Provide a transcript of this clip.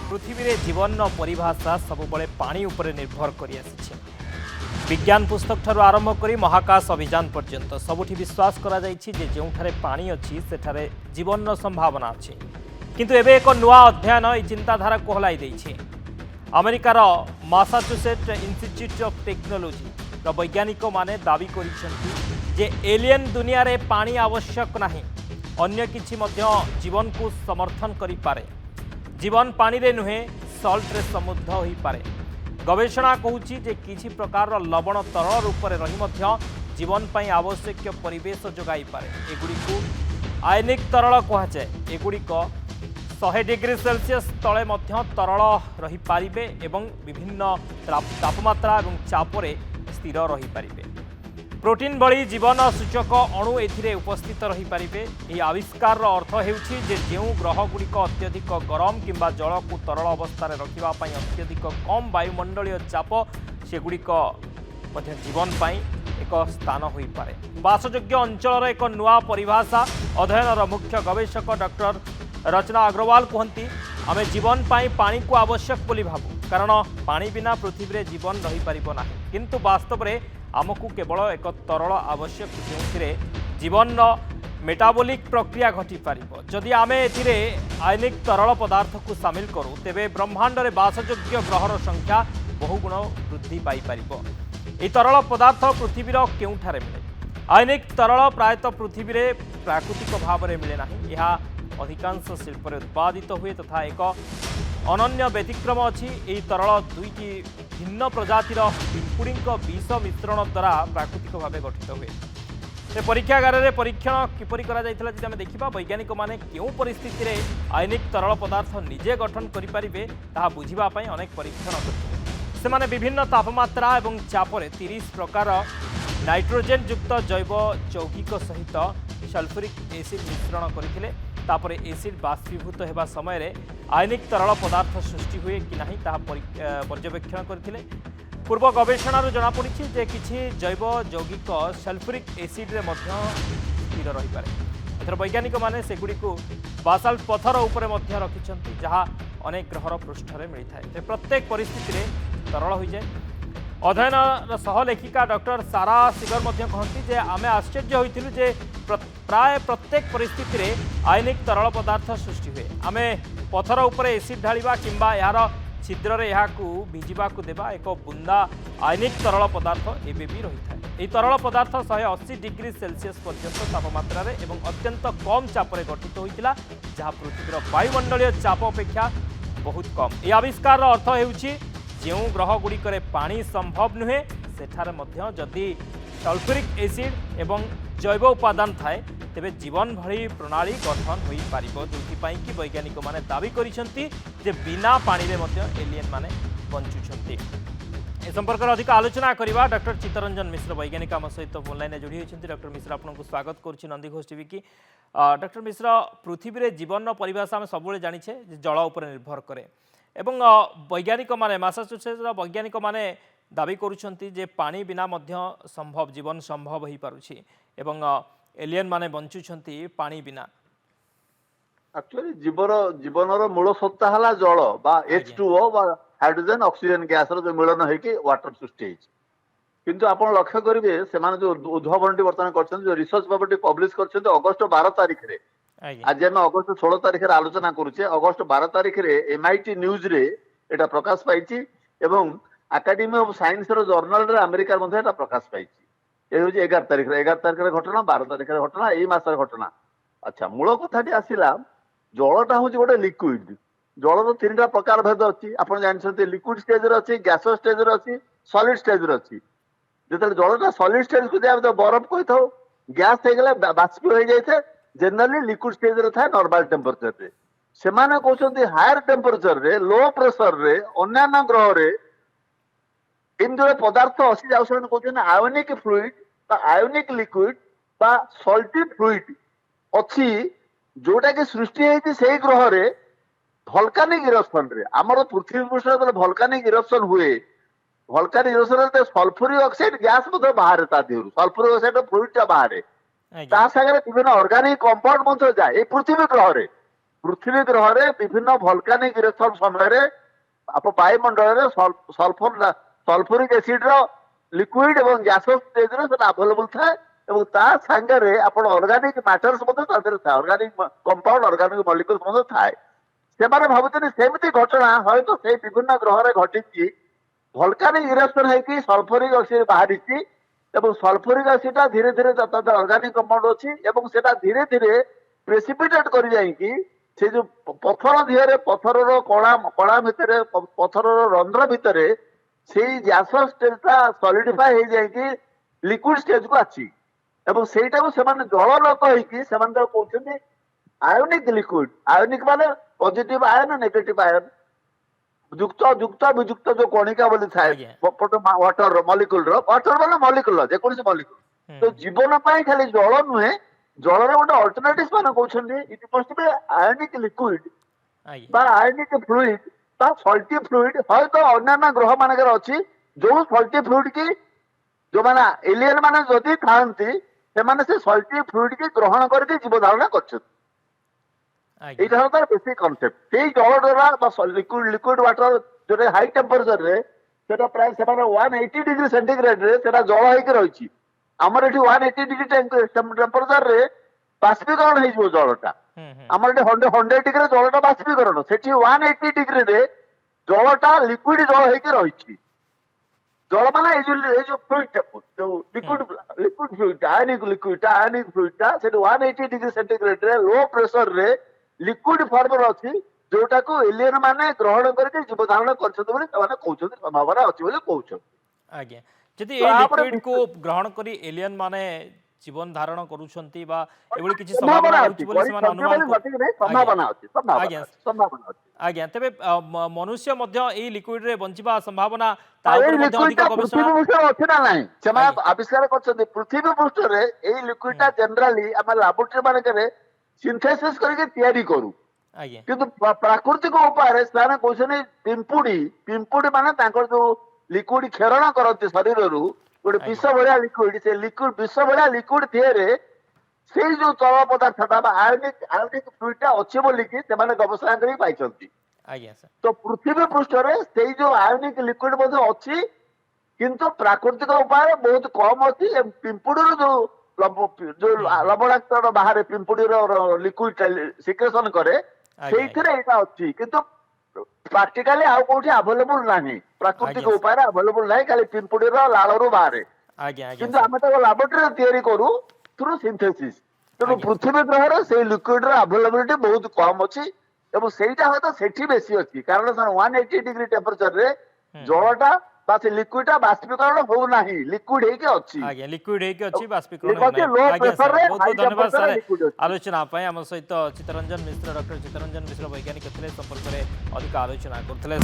पृथ्वी रे जीवन परिभाषा सबुबले पानी उपरे निर्भर करि आसिछे। विज्ञान पुस्तक ठारू आरंभ करी महाकाश अभियान पर्यंत सबुठी विश्वास करा जाइछि जे जेउठारे पानी अछि सेठारे जीवन संभावना अछि। किंतु एबे एक नुआ अध्ययन ए चिंताधारा को हलाई दैछि। अमेरिकार मासाचुसेट इंस्टीट्यूट ऑफ टेक्नोलॉजी रो वैज्ञानिक माने दाबी करिसेंति जे एलियन दुनिया रे पानी आवश्यक नाही, अन्य किछि मध्य जीवन को समर्थन करि पारे। जीवन पानी रे नुहे सल्ट रे समृद्ध होई पारे। गवेषणा कहूछि जे किछि प्रकार लवण तरल रूप में रही मध्य जीवन पाई आवश्यक परिवेश जोगाई पारे। एगुड़िक आयनिक तरल कहुए। एगुड़िक 100 डिग्री सेल्सियस तले मध्य तरल रही पारिबे एवं विभिन्न तापमात्रा और चापरे स्थिर रही पारिबे। प्रोटीन भली जीवन सूचक अणु एथिरे उपस्थित रही पारिबे। यह आविष्कार अर्थ हेउछि जे जेउ ग्रह गुड़िक अत्यधिक गरम किंबा जल को तरल अवस्था रे रखिबा पई अत्यधिक कम वायुमंडलीय चाप सेगुड़िक मध्य जीवन पाई एक स्थान होई पारे। वासयोग्य अंचल एक नुआ परिभाषा अध्ययन मुख्य गवेषक डॉक्टर रचना अग्रवाल कहती आमे जीवन पाई पानी को आवश्यक बोली भाबू, कारण पानी बिना पृथ्वी रे जीवन रही पारिबो नाही। किंतु वास्तव रे आमको केवल एक तरल आवश्यक जो जीवन मेटाबॉलिक प्रक्रिया घटी पारिबो। जदि आमे एथिरे आयनिक तरल पदार्थ को शामिल करूँ तेबे ब्रह्मांड रे वासयोग्य ग्रहर संख्या बहुगुण वृद्धि पाई पारिबो। ए तरल पदार्थ पृथ्वीर केउठारे मिले? आयनिक तरल प्रायतः पृथ्वी रे प्राकृतिक भाव में मिले नाही। यह अधिकांश शिल्प रे उत्पादित हुए तथा एक अनन्य व्यतिक्रम अछि। एही तरल दुईटी भिन्न प्रजातिर पिंपुड़ी विष मिश्रण द्वारा प्राकृतिक भाव गठित हुए। परीक्षागार में परीक्षण किपरि करा जायथिला जदि आमे देखिबा वैज्ञानिक माने केउ परिस्थिति रे आयनिक तरल पदार्थ निजे गठन करि पारिबे ताहा बुझिबा पई अनेक परीक्षण करथिले। से माने विभिन्न तापमात्रा एवं चापरे 30 प्रकार नाइट्रोजेन युक्त जैव यौगिक सहित सल्फ्यूरिक एसिड मिश्रण करथिले। तापर एसिड बाष्पीभूत होगा समय रे आयनिक तरल पदार्थ सृष्टि हुए कि नहीं ताहा पर्यवेक्षण करथिले। पूर्व गवेषणार जनापड़ी जे किछि जैव यौगिक सल्फ्यूरिक एसिड रे मध्य स्थिर रही पारे। एथर वैज्ञानिक माने सेगुड़िक बासाल्ट पत्थर उपरे मध्य रखिछंती जहाँ अनेक ग्रहर पृष्ठ रे मिलता है। प्रत्येक परिस्थिति रे तरल हो जाए। अध्ययन सह लेखिका डॉक्टर सारा सिगर मध्य कहती जे आमे आश्चर्य होइथिलु जे प्राय प्रत्येक परिस्थिति रे आयनिक तरल पदार्थ सृष्टि हुए। आमे पत्थर उपरे एसिड ढालिबा किंबा यार छिद्र रे याकू भिजिबा को देबा एक बुंदा आयनिक तरल पदार्थ एबे भी रही था। यह तरल पदार्थ 180 डिग्री सेल्सियस पर्यंत तापमात्रा रे एवं अत्यंत कम चापरे गठित होइतिला जहाँ पृथ्वीर वायुमंडलीय चाप अपेक्षा बहुत कम। यह आविष्कार अर्थ हेउछि जो ग्रह गुड़िक पानी संभव नुहे सेठारे मध्य जदि सल्फ्यूरिक एसिड एवं जैव उपादान थाए तेबे जीवन भली प्रणाली गठन हो पारिबो। जोथिपाई कि वैज्ञानिक माने दाबी करिसेंती जे बिना पानी रे मध्य एलियन माने बंचुछंती। ए संपर्क में अधिक आलोचना करबा डॉक्टर चित्तरंजन मिश्र वैज्ञानिक आम सहित ऑनलाइन जोड़ी होइछंती। डॉक्टर मिश्र आपको स्वागत करुछि नंदी घोष टीवी की। डॉक्टर मिश्र पृथ्वी रे जीवन परिभाषा आम सबुले जानिछे जे जल उपर निर्भर करे एवं वैज्ञानिक माने मासाचुसेट्स वैज्ञानिक माने दाबी करुछंती जे पानी बिना मध्य संभव जीवन संभव होई पारुछि एवं एलियन माने बंचुछंती पानी बिना। एक्चुअली जीवनर मूल सत्ता हला जल बा H2O बा हाइड्रोजन ऑक्सीजन गैस रो जो मिलन होइके वाटर सृष्टि होइछ। किंतु आपण लक्ष्य करिवे सेमान जो उद्भावनटी वर्तमान करछन जो रिसर्च पेपर पब्लिश करछन अगस्त 12 तारिख रे। आज हम अगस्त 16 तारिख रे आलोचना करूचे। अगस्त 12 तारिख रे MIT न्यूज रे एटा प्रकाश पाइछि एवं एकेडमी ऑफ साइंस रो जर्नल रे अमेरिका मध्ये एटा प्रकाश पाइछि। ए होछि 11 तारिख रे 11 तारिख रे घटना 12 तारिख रे घटना एई मास रे घटना। अच्छा मूल कथाटी आसिला जलटा होछि गोटे लिक्विड। जलर 3टा प्रकार भेद अछि। आपण जानछन्ते लिक्विड स्टेज रे अछि, गैस स्टेज रे अछि, सॉलिड स्टेज रे अछि। जेते जलटा सॉलिड स्टेज को दिया बरफ कहि थाओ गैस हे गेला बाष्पीय हो जाइथे जनरली लिक्विड स्टेज रे था नॉर्मल टेम्परेचर रे। सेमाने कहउछन्ते हायर टेम्परेचर रे लो प्रेशर रे अन्य ग्रह रे इन जो पदार्थ अछि जाउसन कहउछन आयोनिक फ्लूइड बा आयोनिक लिक्विड बा सॉल्टी फ्लूइड अछि जोटा कि सृष्टि हेछि सेही ग्रह रे वोल्केनिक इरप्शन रे। हमर पृथ्वी पृष्ठ रे वोल्केनिक इरप्शन हुए वोल्केनिक इरप्शन रे सल्फ्यूरिक ऑक्साइड गैस मध्ये बाहर ता देहरु सल्फ्यूरिक ऑक्साइड फ्लूइड ता बाहर ତା ସାଙ୍ଗରେ ବିଭିନ୍ନ ଅର୍ଗାନିକ କମ୍ପାଉଣ୍ଡ ମଧ୍ୟ ଯାଏ ଏଇ ପୃଥିବୀ ଗ୍ରହରେ ବିଭିନ୍ନ ଭଲକାନିକ ଇରେକ୍ସନ ସମୟରେ ବାୟୁମଣ୍ଡଳରେ ସଲଫୁରିକ ଏସିଡ ର ଲିକ୍ୱିଡ ଏବଂ ଗ୍ୟାସୋସ ଷ୍ଟେଜରେ ସେଟା ଆଭେଲେବୁଲ ଥାଏ ଏବଂ ତା ସାଙ୍ଗରେ ଆପଣ ଅର୍ଗାନିକ ମ୍ୟାଟର୍ସ ମଧ୍ୟ ତା ଦେହରେ ଥାଏ ଅର୍ଗାନିକ କମ୍ପାଉଣ୍ଡ ଅର୍ଗାନିକ ମଲିକ୍ୟୁଲ ମଧ୍ୟ ଥାଏ ସେମାନେ ଭାବୁଛନ୍ତି ସେମିତି ଘଟଣା ହয়তো ସେଇ ବିଭିନ୍ନ ଗ୍ରହରେ ଘଟିଛି ଭଲକାନିକ ଇରେକ୍ସନ ହେଇକି ସଲଫରିକ ଅକ୍ସିଜେନ ବାହାରିଛି ଏବଂ ସଲଫରିକ ଅକ୍ସିଜେନ ଧୀରେ ଧୀରେ ଅର୍ଗାନିକ କମ୍ପାଉଣ୍ଡ ଅଛି ଏବଂ ସେଟା ଧୀରେ ଧୀରେ ପ୍ରେସିପିଟେଟ କରି ଯାଇକି ସେ ଯୋଉ ପଥର ଦିହରେ ପଥରର କଣା ଭିତରେ ପଥରର ରନ୍ଧ୍ର ଭିତରେ ସେଇ ଗ୍ୟାସସ୍ ଷ୍ଟେଜଟା ସଲିଡିଫାଏ ହେଇଯାଇକି ଲିକ୍ୱିଡ ଷ୍ଟେଜକୁ ଅଛି ଏବଂ ସେଇଟାକୁ ସେମାନେ ଜଳ ନ କହିକି ସେମାନେ ତାକୁ କହୁଛନ୍ତି ଆୟନିକ ଲିକ୍ୱିଡ ଆୟନିକ ମାନେ ପଜିଟିଭ ଆୟନ ନେଗେଟିଭ ଆୟନ ଯୁକ୍ତ ବିଯୁକ୍ତ ଯୋଉ କଣିକା ବୋଲି ଥାଏ ୱାଟର ମାନେ ମଲିକୁଲ ଯେକୌଣସି ମଲିକୁଲ ତ ଜୀବନ ପାଇଁ ଖାଲି ଜଳ ନୁହେଁ ଜଳର ଗୋଟେ ଅଲ୍ଟରନେଟିଭ ମାନେ କହୁଛନ୍ତି ଇଟ୍ ମଷ୍ଟ ବି ଆୟନିକ ଲିକ୍ୱିଡ ବା ଆୟନିକ ଫ୍ଲୁଇଡ ବା ସଲ୍ଟି ଫ୍ଲୁଇଡ ହয়তো ଅନ୍ୟାନ୍ୟ ଗ୍ରହ ମାନଙ୍କରେ ଅଛି ଯୋଉ ସଲ୍ଟି ଫ୍ଲୁଇଡ କି ଯୋଉମାନେ ଏଲିଏନ ମାନେ ଯଦି ଥାଆନ୍ତି ସେମାନେ ସେ ସଲ୍ଟି ଫ୍ଲୁଇଡ କି ଗ୍ରହଣ କରିକି ଜୀବ ଧାରଣ କରୁଛନ୍ତି এইটা হলো তার বেসিক কনসেপ্ট সেই জলটা বা লিকুইড ওয়াটার যেটা হাই টেম্পরেচর রে সেটা প্রায় সেখানে 180 ডিগ্রি সেন্টিগ্রেড রে সেটা জল হইকি রয়েছে আমার এটি 180 ডিগ্রি টেম্পরেচর রে বাষ্পীকরণ হয়ে যাব জলটা আমার এটি 100 ডিগ্রি জলটা বাষ্পীকরণ সেটি 180 ডিগ্রি রে জলটা লিকুইড জল হইকি রয়েছে জল মানে এই যে ফ্লুইডটা লিকুইড ফ্লুইডটা আয়নিক ফ্লুইডটা সেটি 180 ডিগ্রি সেন্টিগ্রেড রে লো প্রেসর রে লিকুইড ফর্মରେ ଅଛି ଯୋଉଟାକୁ ଏଲିଏନ ମାନେ ଗ୍ରହଣ କରିକି ଜୀବ ଧାରଣ କରିଛନ୍ତି ବୋଲି ସେମାନେ କହୁଛନ୍ତି ସମ୍ଭାବନା ଅଛି ବୋଲି କହୁଛନ୍ତି ଆଜ୍ଞା ଯଦି এই লিকুইড को গ্রহণ କରି এলিয়েন মানে জীবন ধারণ କରୁଛନ୍ତି বা এভଳି କିଛି ସମ୍ଭାବନା ଅଛି ବୋଲି ସେମାନେ ଅନୁମାନ ସମ୍ଭାବନା ଅଛି ଆଜ୍ଞା ତେବେ ମନୁଷ୍ୟ ମଧ୍ୟ এই লিকুইড ରେ ବଞ୍ଚିବା ସମ୍ଭାବନା ତା ଉପରେ ମଧ୍ୟ ଅଧିକ ଗବେଷଣା ପୃଥିବୀ ପୃଷ୍ଠରେ ଅଛି ନା ନାହିଁ ସେମାନେ ଆବିଷ୍କାର କରିଛନ୍ତି ପୃଥିବୀ ପୃଷ୍ଠରେ ଏଇ ଲିକୁଇଡଟା ଜେନେରାଲି ଆମେ ଲାବୋରେଟୋରୀ ମାନଙ୍କରେ ସିନ୍ଥେସିସ୍ କରିକି ତିଆରି କରୁ କିନ୍ତୁ ପ୍ରାକୃତିକ ଉପାୟରେ ସେମାନେ କହୁଛନ୍ତି ପିମ୍ପୁଡି ମାନେ ତାଙ୍କର ଯୋଉ ଲିକୁଇଡ କ୍ଷରଣ କରନ୍ତି ଶରୀରରୁ ଗୋଟେ ବିଷ ଭଳିଆ ଲିକୁଇଡ ସେ ଲିକୁଇଡ ବିଷ ଭଳିଆ ଲିକୁଇଡ ଦିହରେ ସେଇ ଯୋଉ ତରଳ ପଦାର୍ଥଟା ବା ଆୟନିକ ଫ୍ଲୁଇଡଟା ଅଛି ବୋଲିକି ସେମାନେ ଗବେଷଣା କରି ପାଇଛନ୍ତି ତ ପୃଥିବୀ ପୃଷ୍ଠରେ ସେଇ ଯୋଉ ଆୟନିକ ଲିକୁଇଡ ମଧ୍ୟ ଅଛି କିନ୍ତୁ ପ୍ରାକୃତିକ ଉପାୟରେ ବହୁତ କମ ଅଛି ପିମ୍ପୁଡିରୁ ଯୋଉ ଲବଣାକ୍ତ ବାହାରେ ପିମ୍ପୁଡିର ଲିକୁଇଡ ସିକ୍ରେସନ କରେ ସେଇଥିରେ ଏଇଟା ଅଛି କିନ୍ତୁ ପ୍ରାକ୍ଟିକାଲି ଆଉ କୋଉଠି ଆଭେଲେବୁଲ ନାହିଁ ପ୍ରାକୃତିକ ଉପାୟରେ ଆଭେଲେବୁଲ ନାହିଁ ଖାଲି ପିମ୍ପୁଡିର ଲାଳରୁ ବାହାରେ କିନ୍ତୁ ଆମେ ତାକୁ ଲାବୋରେଟୋରୀରେ ତିଆରି କରୁ ଥ୍ରୁ ସିନ୍ଥେସିସ୍ ତେଣୁ ପୃଥିବୀ ଗ୍ରହରେ ସେଇ ଲିକୁଇଡର ଆଭେଲେବିଲିଟି ବହୁତ କମ ଅଛି ଏବଂ ସେଇଟା ହয়তো ସେଠି ବେଶୀ ଅଛି କାରଣ 180 ଡିଗ୍ରୀ ଟେମ୍ପରେଚରରେ ଜଳଟା ବା ସେ ଲିକୁଇଡଟା ବାଷ୍ପୀକରଣ ହଉନାହିଁ ଲିକୁଇଡ ହେଇକି ଅଛି ଲିକୁଇଡ ହେଇକି ଅଛି ବାଷ୍ପୀକରଣ ହଉନାହିଁ ବହୁତ ବହୁତ ଧନ୍ୟବାଦ ସାର୍ ଆଲୋଚନା ପାଇଁ ଆମ ସହିତ ଚିତ୍ତରଞ୍ଜନ ମିଶ୍ର ଡକ୍ଟର ଚିତ୍ତରଞ୍ଜନ ମିଶ୍ର ବୈଜ୍ଞାନିକ ଥିଲେ ସମ୍ପର୍କରେ ଅଧିକ ଆଲୋଚନା କରୁଥିଲେ